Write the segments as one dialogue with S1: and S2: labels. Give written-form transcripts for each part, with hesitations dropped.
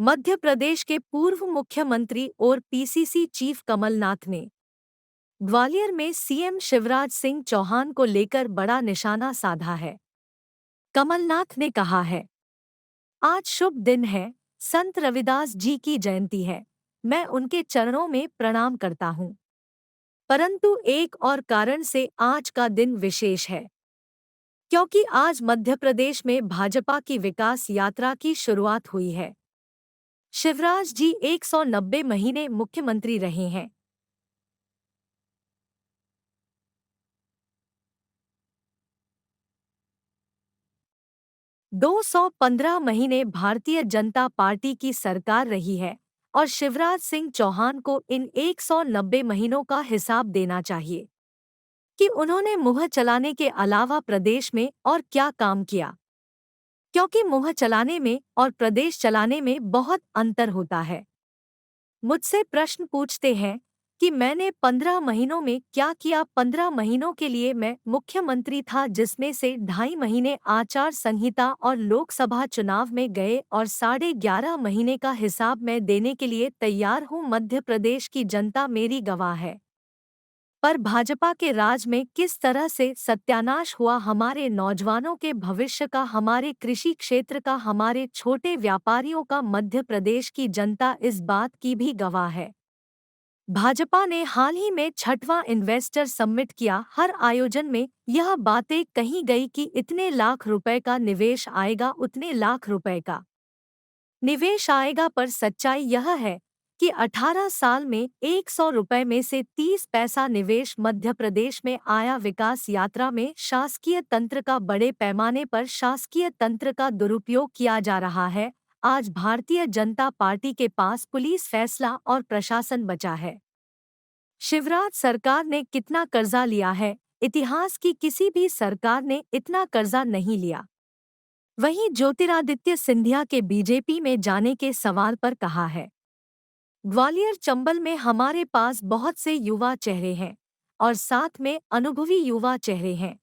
S1: मध्य प्रदेश के पूर्व मुख्यमंत्री और पीसीसी चीफ कमलनाथ ने ग्वालियर में सीएम शिवराज सिंह चौहान को लेकर बड़ा निशाना साधा है। कमलनाथ ने कहा है, आज शुभ दिन है, संत रविदास जी की जयंती है। मैं उनके चरणों में प्रणाम करता हूँ। परंतु एक और कारण से आज का दिन विशेष है, क्योंकि आज मध्य प्रदेश में भाजपा की विकास यात्रा की शुरुआत हुई है। शिवराज जी 190 महीने मुख्यमंत्री रहे हैं। 215 महीने भारतीय जनता पार्टी की सरकार रही है और शिवराज सिंह चौहान को इन 190 महीनों का हिसाब देना चाहिए कि उन्होंने मुँह चलाने के अलावा प्रदेश में और क्या काम किया, क्योंकि मुँह चलाने में और प्रदेश चलाने में बहुत अंतर होता है। मुझसे प्रश्न पूछते हैं कि मैंने 15 महीनों में क्या किया। 15 महीनों के लिए मैं मुख्यमंत्री था, जिसमें से 2.5 महीने आचार संहिता और लोकसभा चुनाव में गए और 11.5 महीने का हिसाब मैं देने के लिए तैयार हूँ। मध्य प्रदेश की जनता मेरी गवाह है। पर भाजपा के राज में किस तरह से सत्यानाश हुआ हमारे नौजवानों के भविष्य का, हमारे कृषि क्षेत्र का, हमारे छोटे व्यापारियों का, मध्य प्रदेश की जनता इस बात की भी गवाह है। भाजपा ने हाल ही में 6वां इन्वेस्टर समिट किया। हर आयोजन में यह बातें कही गई कि इतने लाख रुपए का निवेश आएगा, उतने लाख रुपए का निवेश आएगा, पर सच्चाई यह है कि 18 साल में 100 रुपए में से 30 पैसा निवेश मध्य प्रदेश में आया। विकास यात्रा में शासकीय तंत्र का, बड़े पैमाने पर शासकीय तंत्र का दुरुपयोग किया जा रहा है। आज भारतीय जनता पार्टी के पास पुलिस, फैसला और प्रशासन बचा है। शिवराज सरकार ने कितना कर्जा लिया है? इतिहास की किसी भी सरकार ने इतना कर्जा नहीं लिया। वहीं ज्योतिरादित्य सिंधिया के बीजेपी में जाने के सवाल पर कहा है, ग्वालियर चंबल में हमारे पास बहुत से युवा चेहरे हैं और साथ में अनुभवी युवा चेहरे हैं।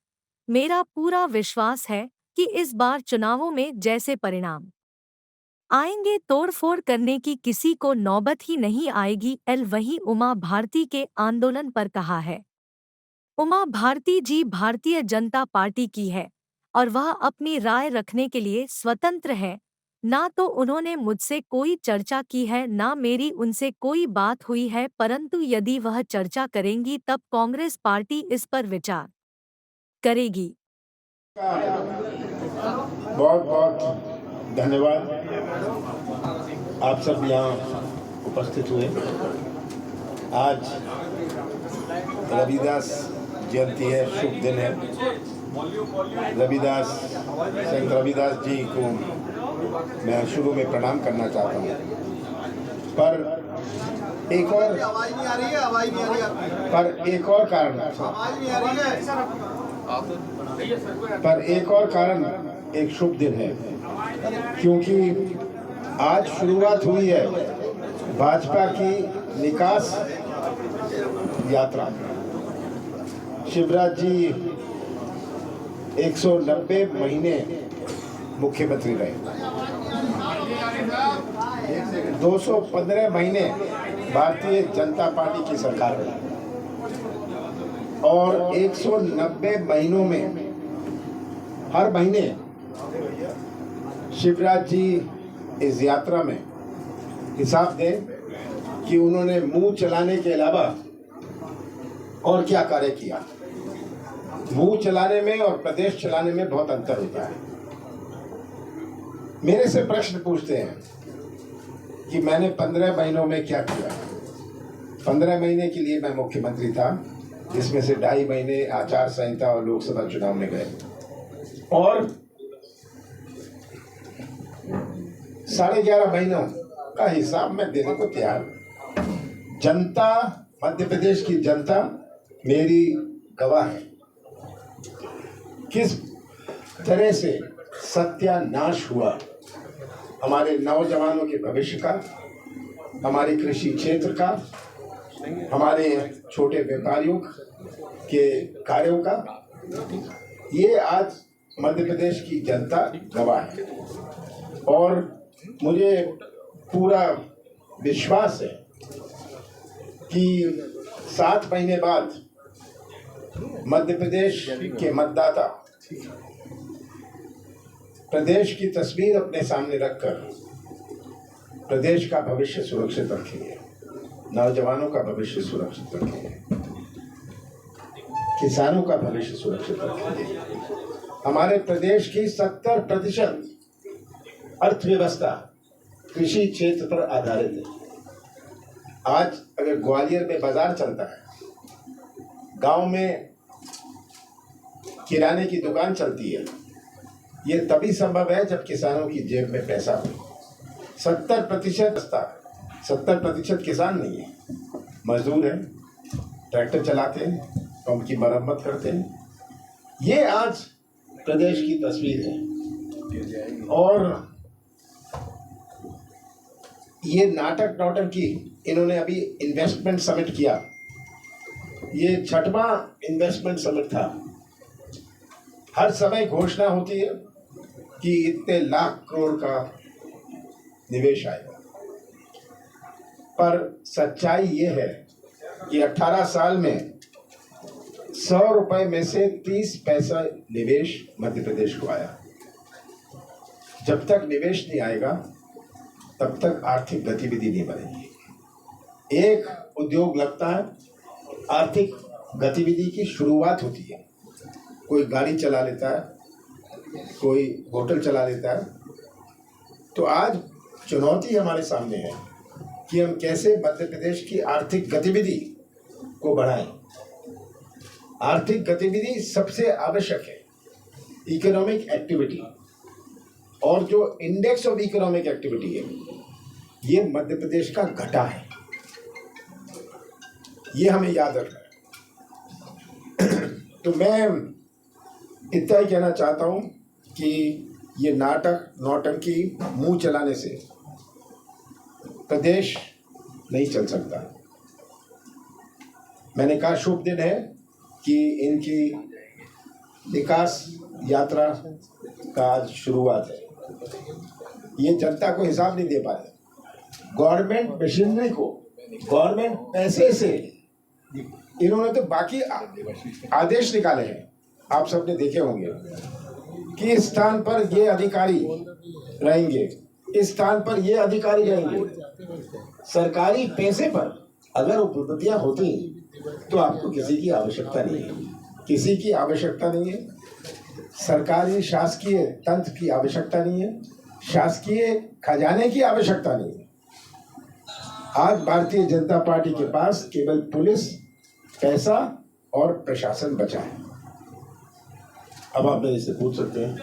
S1: मेरा पूरा विश्वास है कि इस बार चुनावों में जैसे परिणाम आएंगे, तोड़फोड़ करने की किसी को नौबत ही नहीं आएगी। वहीं उमा भारती के आंदोलन पर कहा है, उमा भारती जी भारतीय जनता पार्टी की है और वह अपनी राय रखने के लिए स्वतंत्र है। ना तो उन्होंने मुझसे कोई चर्चा की है, ना मेरी उनसे कोई बात हुई है, परंतु यदि वह चर्चा करेंगी तब कांग्रेस पार्टी इस पर विचार करेगी।
S2: बहुत बहुत धन्यवाद। आप सब यहाँ उपस्थित हुए। आज रविदास जयंती है, शुभ दिन है। संत रविदास जी को मैं शुरू में प्रणाम करना चाहता हूँ, पर एक और कारण एक शुभ दिन है, क्योंकि आज शुरुआत हुई है भाजपा की विकास यात्रा। शिवराज जी 190 महीने मुख्यमंत्री रहे, 215 महीने भारतीय जनता पार्टी की सरकार रही और 190 महीनों में हर महीने शिवराज जी इस यात्रा में हिसाब दें कि उन्होंने मुंह चलाने के अलावा और क्या कार्य किया। मुंह चलाने में और प्रदेश चलाने में बहुत अंतर होता है। मेरे से प्रश्न पूछते हैं कि मैंने 15 महीनों में क्या किया। 15 महीने के लिए मैं मुख्यमंत्री था, जिसमें से 2.5 महीने आचार संहिता और लोकसभा चुनाव में गए और 11.5 महीनों का हिसाब मैं देने को तैयार हूं। जनता, मध्य प्रदेश की जनता मेरी गवाह है। किस तरह से सत्यानाश हुआ हमारे नौजवानों के भविष्य का, हमारे कृषि क्षेत्र का, हमारे छोटे व्यापारियों के कार्यों का, ये आज मध्य प्रदेश की जनता गवाह है। और मुझे पूरा विश्वास है कि 7 महीने बाद मध्य प्रदेश के मतदाता प्रदेश की तस्वीर अपने सामने रखकर प्रदेश का भविष्य सुरक्षित रखेंगे, नौजवानों का भविष्य सुरक्षित रखेंगे, किसानों का भविष्य सुरक्षित रखेंगे। हमारे प्रदेश की 70% अर्थव्यवस्था कृषि क्षेत्र पर आधारित है। आज अगर ग्वालियर में बाजार चलता है, गांव में किराने की दुकान चलती है, ये तभी संभव है जब किसानों की जेब में पैसा हो। 70% किसान नहीं है, मजदूर हैं, ट्रैक्टर चलाते हैं, पंप की मरम्मत करते हैं। ये आज प्रदेश की तस्वीर है। और ये नाटक नौटंकी इन्होंने अभी इन्वेस्टमेंट समिट किया, ये 6वां इन्वेस्टमेंट समिट था। हर समय घोषणा होती है कि इतने लाख करोड़ का निवेश आएगा, पर सच्चाई ये है कि 18 साल में 100 रुपए में से 30 पैसा निवेश मध्य प्रदेश को आया। जब तक निवेश नहीं आएगा तब तक आर्थिक गतिविधि नहीं बढ़ेगी। एक उद्योग लगता है, आर्थिक गतिविधि की शुरुआत होती है। कोई गाड़ी चला लेता है, कोई होटल चला लेता है। तो आज चुनौती हमारे सामने है कि हम कैसे मध्य प्रदेश की आर्थिक गतिविधि को बढ़ाएं। आर्थिक गतिविधि सबसे आवश्यक है, इकोनॉमिक एक्टिविटी। और जो इंडेक्स ऑफ इकोनॉमिक एक्टिविटी है, ये मध्य प्रदेश का घटा है, ये हमें याद रखना है। तो मैं इतना ही कहना चाहता हूं कि ये नाटक नौटंकी मुंह चलाने से प्रदेश नहीं चल सकता। मैंने कहा शुभ दिन है कि इनकी विकास यात्रा का आज शुरुआत है। ये जनता को हिसाब नहीं दे पाए, गवर्नमेंट मशीनरी को, गवर्नमेंट पैसे से इन्होंने तो बाकी आदेश निकाले हैं। आप सबने देखे होंगे कि इस स्थान पर ये अधिकारी रहेंगे, इस स्थान पर ये अधिकारी रहेंगे। सरकारी पैसे पर अगर उपलब्धियां होती तो आपको किसी की आवश्यकता नहीं है, किसी की आवश्यकता नहीं है। सरकारी शासकीय तंत्र की आवश्यकता नहीं है, शासकीय खजाने की आवश्यकता नहीं है। आज भारतीय जनता पार्टी के पास केवल पुलिस, पैसा और प्रशासन बचा है। अब आप मेरे से पूछ सकते हैं।